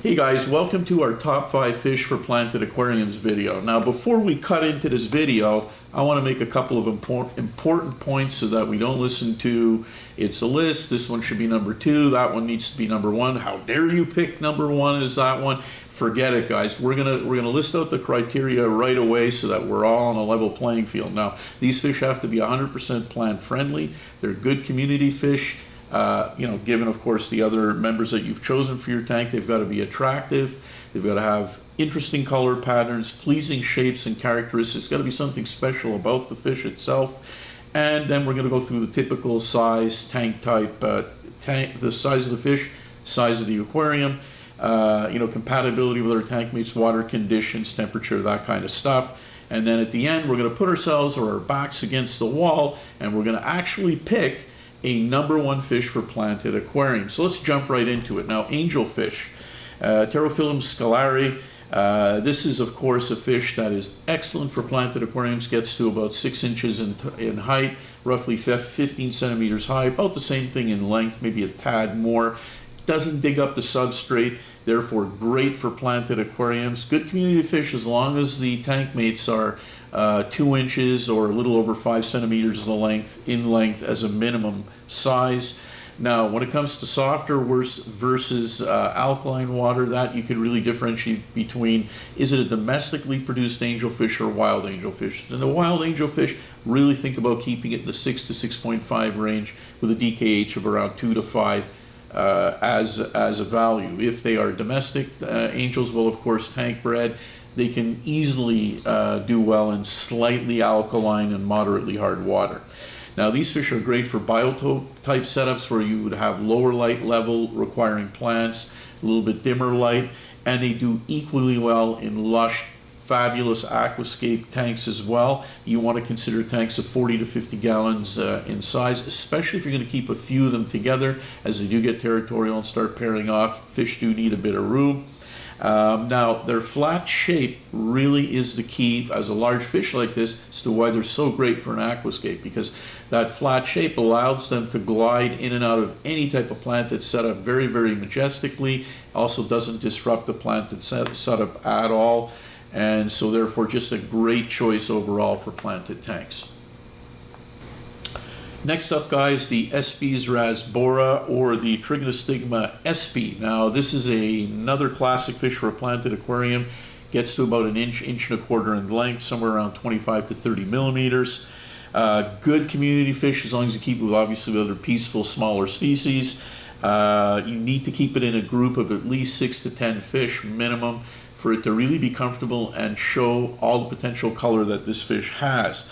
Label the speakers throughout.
Speaker 1: Hey guys, welcome to our top 5 fish for planted aquariums video. Now before we cut into this video, I want to make a couple of important points so that we don't listen to it's a list, this one should be number 2, that one needs to be number 1, how dare you pick number 1 as that one. Forget it guys, we're gonna list out the criteria right away so that we're all on a level playing field. Now these fish have to be 100% plant friendly, they're good community fish. Given of course the other members that you've chosen for your tank, they've got to be attractive, they've got to have interesting color patterns, pleasing shapes and characteristics. It's got to be something special about the fish itself. And then we're going to go through the typical size, tank type, the size of the fish, size of the aquarium, compatibility with our tank mates, water conditions, temperature, that kind of stuff. And then at the end we're going to put ourselves or our backs against the wall and we're going to actually pick a number 1 fish for planted aquarium. So let's jump right into it. Now, angelfish, Pterophyllum scalari. This is of course a fish that is excellent for planted aquariums, gets to about 6 inches in height, roughly 15 centimeters high, about the same thing in length, maybe a tad more. Doesn't dig up the substrate, therefore great for planted aquariums. Good community fish as long as the tank mates are 2 inches or a little over 5 centimeters in length as a minimum size. Now when it comes to softer versus alkaline water, that you can really differentiate between, is it a domestically produced angelfish or wild angelfish? And the wild angelfish, really think about keeping it in the 6 to 6.5 range with a DKH of around 2 to 5 as a value. If they are domestic angels, well of course tank bred, they can easily do well in slightly alkaline and moderately hard water. Now these fish are great for biotope type setups where you would have lower light level requiring plants, a little bit dimmer light, and they do equally well in lush, fabulous aquascape tanks as well. You want to consider tanks of 40 to 50 gallons in size, especially if you're going to keep a few of them together. As they do get territorial and start pairing off, fish do need a bit of room. Now their flat shape really is the key as a large fish like this as to why they're so great for an aquascape, because that flat shape allows them to glide in and out of any type of plant that's set up very, very majestically. Also doesn't disrupt the plant that's set up at all, and so therefore just a great choice overall for planted tanks. Next up guys, the SP's rasbora or the Trigonostigma SP. Now this is another classic fish for a planted aquarium. Gets to about an inch, inch and a quarter in length, somewhere around 25 to 30 millimeters. Good community fish as long as you keep it with obviously with other peaceful smaller species. You need to keep it in a group of at least 6 to 10 fish minimum for it to really be comfortable and show all the potential color that this fish has.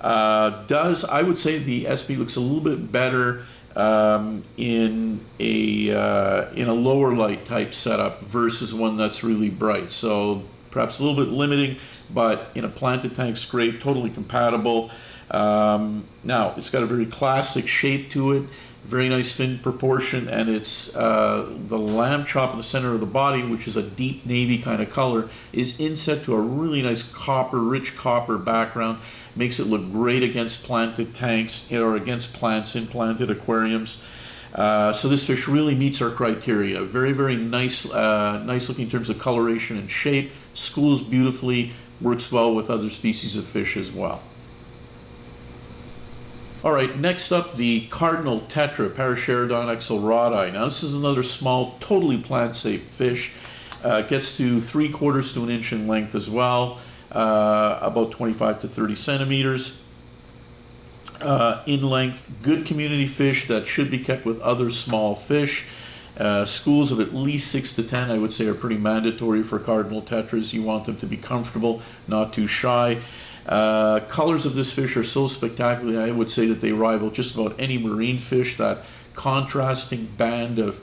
Speaker 1: I would say the SP looks a little bit better in a lower light type setup versus one that's really bright. So perhaps a little bit limiting, but in a planted tank's great, totally compatible. Now it's got a very classic shape to it, very nice fin proportion, and it's the lamb chop in the center of the body, which is a deep navy kind of color, is inset to a really nice rich copper background. Makes it look great against planted tanks or against plants in planted aquariums. So this fish really meets our criteria. Very, very nice, nice looking in terms of coloration and shape. Schools beautifully, works well with other species of fish as well. All right, next up, the Cardinal Tetra, Parasherodon exelrodi. Now this is another small, totally plant-safe fish. Gets to 3/4 to an inch in length as well, about 25 to 30 centimeters in length. Good community fish that should be kept with other small fish. Schools of at least 6 to 10, I would say, are pretty mandatory for Cardinal Tetras. You want them to be comfortable, not too shy. Colors of this fish are so spectacular, I would say that they rival just about any marine fish. That contrasting band of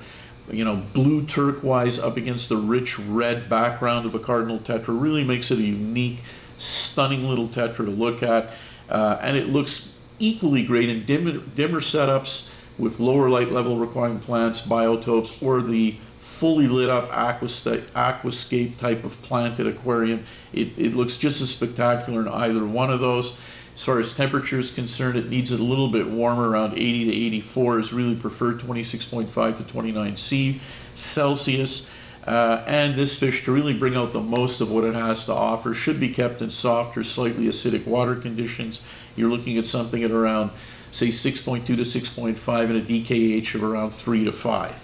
Speaker 1: blue turquoise up against the rich red background of a Cardinal Tetra really makes it a unique, stunning little tetra to look at. And it looks equally great in dimmer setups with lower light level requiring plants, biotopes, or the fully lit up aquascape type of planted aquarium. It looks just as spectacular in either one of those. As far as temperature is concerned, it needs it a little bit warmer, around 80 to 84 is really preferred, 26.5 to 29 Celsius. And this fish, to really bring out the most of what it has to offer, should be kept in softer, slightly acidic water conditions. You're looking at something at around, say, 6.2 to 6.5 and a DKH of around 3 to 5.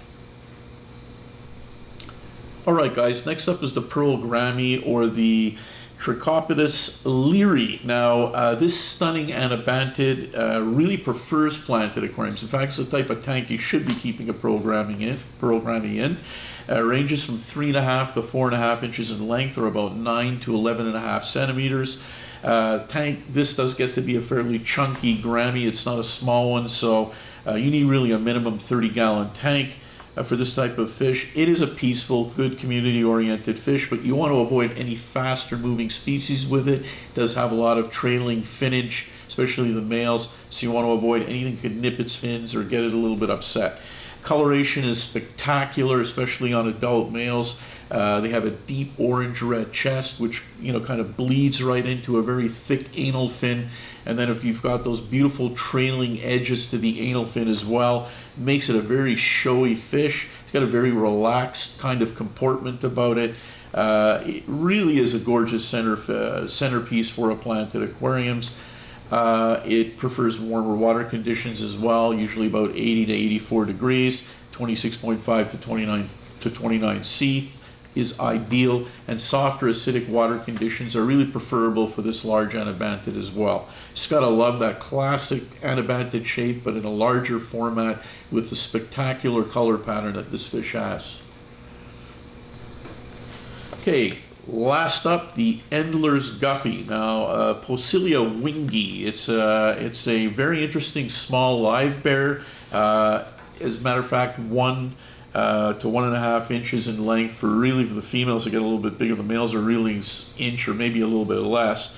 Speaker 1: All right, guys, next up is the pearl grammy, or the Trichopodus leary. Now, this stunning anabantid really prefers planted aquariums. In fact, it's the type of tank you should be keeping a pearl grammy in. Ranges from 3.5 to 4.5 inches in length, or about 9 to 11.5 centimeters. This does get to be a fairly chunky grammy. It's not a small one, so you need really a minimum 30-gallon tank for this type of fish. It is a peaceful, good community-oriented fish, but you want to avoid any faster-moving species with it. It does have a lot of trailing finnage, especially the males, so you want to avoid anything that could nip its fins or get it a little bit upset. Coloration is spectacular, especially on adult males. They have a deep orange-red chest, which kind of bleeds right into a very thick anal fin. And then if you've got those beautiful trailing edges to the anal fin as well, makes it a very showy fish. It's got a very relaxed kind of comportment about it. It really is a gorgeous centerpiece for planted aquariums. It prefers warmer water conditions as well, usually about 80 to 84 degrees, 26.5 to 29 C is ideal, and softer acidic water conditions are really preferable for this large anabantid as well. Just gotta love that classic anabantid shape, but in a larger format with the spectacular color pattern that this fish has. Okay, last up, the Endler's guppy. Now, Posilia wingi. It's a very interesting small live bear. As a matter of fact, 1 to 1.5 inches in length. For the females, they get a little bit bigger. The males are really inch or maybe a little bit less.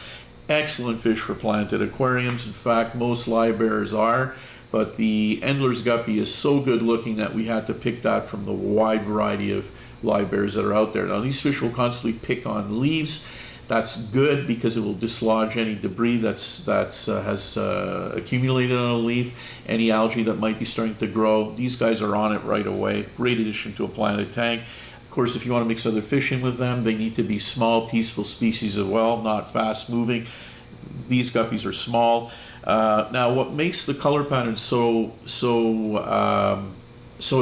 Speaker 1: Excellent fish for planted aquariums. In fact, most live bears are. But the Endler's guppy is so good looking that we had to pick that from the wide variety of live bears that are out there. Now, these fish will constantly pick on leaves. That's good because it will dislodge any debris has accumulated on a leaf, any algae that might be starting to grow. These guys are on it right away. Great addition to a planted tank. Of course, if you want to mix other fish in with them, they need to be small, peaceful species as well, not fast moving. These guppies are small. Now, what makes the color pattern so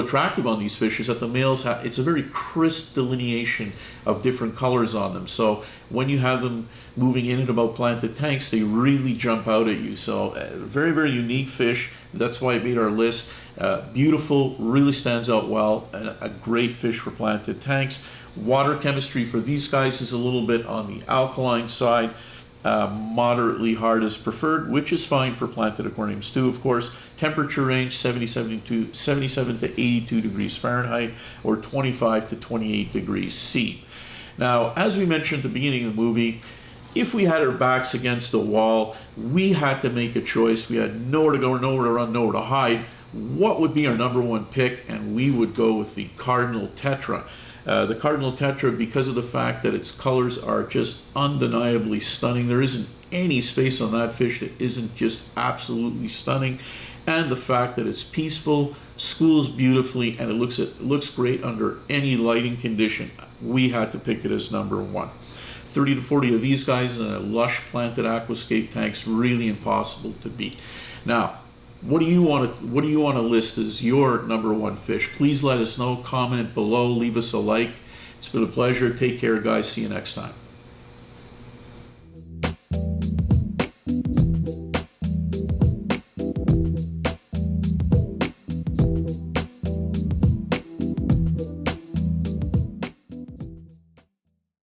Speaker 1: attractive on these fish is that the males it's a very crisp delineation of different colors on them. So when you have them moving in and about planted tanks, they really jump out at you. So very, very unique fish. That's why it made our list. Beautiful, really stands out well. A great fish for planted tanks. Water chemistry for these guys is a little bit on the alkaline side. Moderately hard is preferred, which is fine for planted aquariums too, of course. Temperature range 77 to 82 degrees Fahrenheit, or 25 to 28 degrees C. Now, as we mentioned at the beginning of the movie, if we had our backs against the wall, we had to make a choice. We had nowhere to go, nowhere to run, nowhere to hide. What would be our #1 pick? And we would go with the Cardinal Tetra. The Cardinal Tetra, because of the fact that its colors are just undeniably stunning. There isn't any space on that fish that isn't just absolutely stunning. And the fact that it's peaceful, schools beautifully, and it looks great under any lighting condition. We had to pick it as #1. 30 to 40 of these guys in a lush planted aquascape tank's really impossible to beat. Now, what do you want to list as your #1 fish? Please let us know. Comment below. Leave us a like. It's been a pleasure. Take care, guys. See you next time.